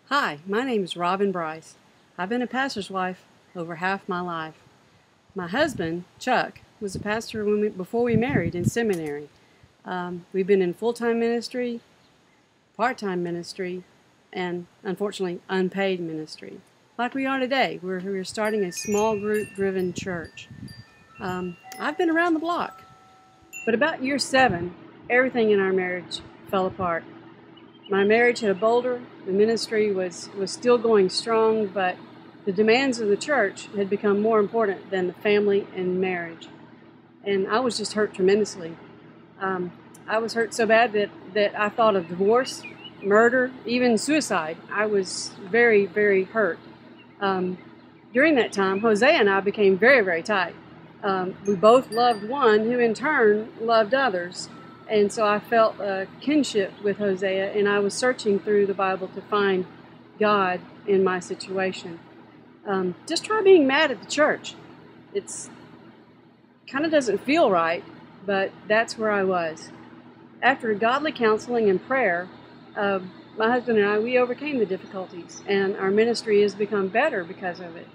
Hi, my name is Robin Bryce. I've been a pastor's wife over half my life. My husband, Chuck, was a pastor before we married in seminary. We've been in full-time ministry, part-time ministry, and unfortunately unpaid ministry. Like we are today, we're starting a small group-driven church. I've been around the block, but about year 7, everything in our marriage fell apart. My marriage hit a boulder. The ministry was still going strong, but the demands of the church had become more important than the family and marriage. And I was just hurt tremendously. I was hurt so bad that I thought of divorce, murder, even suicide. I was very, very hurt. During that time, Hosea and I became very, very tight. We both loved one who in turn loved others. And so I felt a kinship with Hosea, and I was searching through the Bible to find God in my situation. Just try being mad at the church. It's kind of doesn't feel right, but that's where I was. After godly counseling and prayer, my husband and I, we overcame the difficulties, and our ministry has become better because of it.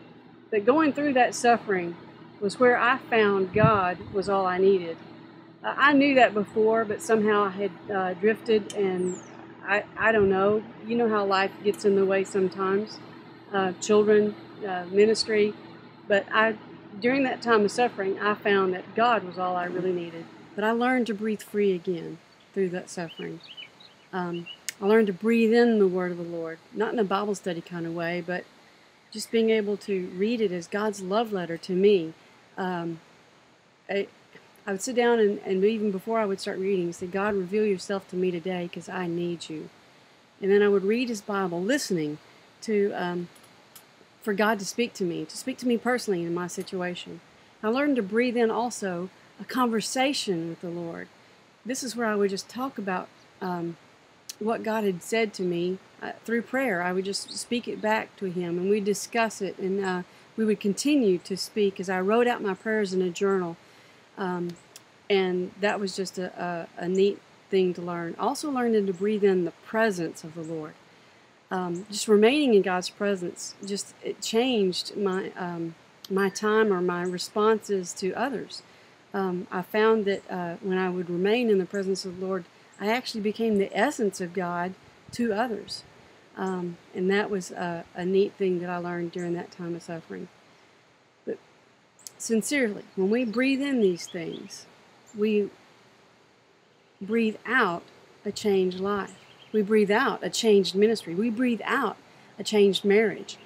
But going through that suffering was where I found God was all I needed. I knew that before, but somehow I had drifted, and I don't know. You know how life gets in the way sometimes, children, ministry. But during that time of suffering, I found that God was all I really needed. But I learned to breathe free again through that suffering. I learned to breathe in the Word of the Lord, not in a Bible study kind of way, but just being able to read it as God's love letter to me. I would sit down and even before I would start reading, say, God, reveal yourself to me today because I need you. And then I would read his Bible, listening to for God to speak to me personally in my situation. I learned to breathe in also a conversation with the Lord. This is where I would just talk about what God had said to me through prayer. I would just speak it back to him, and we'd discuss it, and we would continue to speak as I wrote out my prayers in a journal. And that was just a neat thing to learn. Also learning to breathe in the presence of the Lord. Just remaining in God's presence, it changed my time or my responses to others. I found that when I would remain in the presence of the Lord, I actually became the essence of God to others. And that was a neat thing that I learned during that time of suffering. But sincerely, when we breathe in these things, we breathe out a changed life. We breathe out a changed ministry. We breathe out a changed marriage.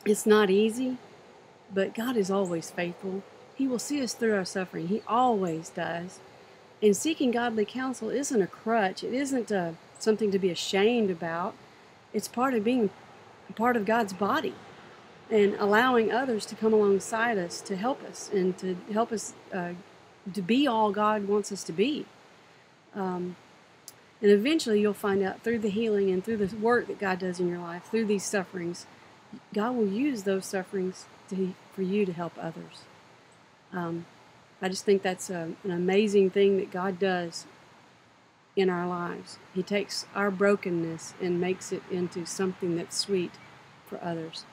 It's not easy, but God is always faithful. He will see us through our suffering. He always does. And seeking godly counsel isn't a crutch. It isn't something to be ashamed about. It's part of being a part of God's body and allowing others to come alongside us to help us and to help us to be all God wants us to be. And eventually you'll find out through the healing and through the work that God does in your life, through these sufferings, God will use those sufferings for you to help others. I just think that's an amazing thing that God does in our lives. He takes our brokenness and makes it into something that's sweet for others.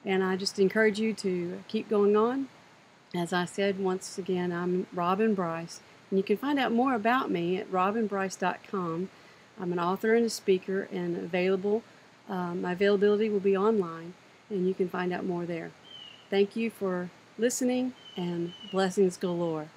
And I just encourage you to keep going on. As I said, once again, I'm Robin Bryce, and you can find out more about me at robinbryce.com. I'm an author and a speaker, and available. My availability will be online, and you can find out more there. Thank you for listening, and blessings galore.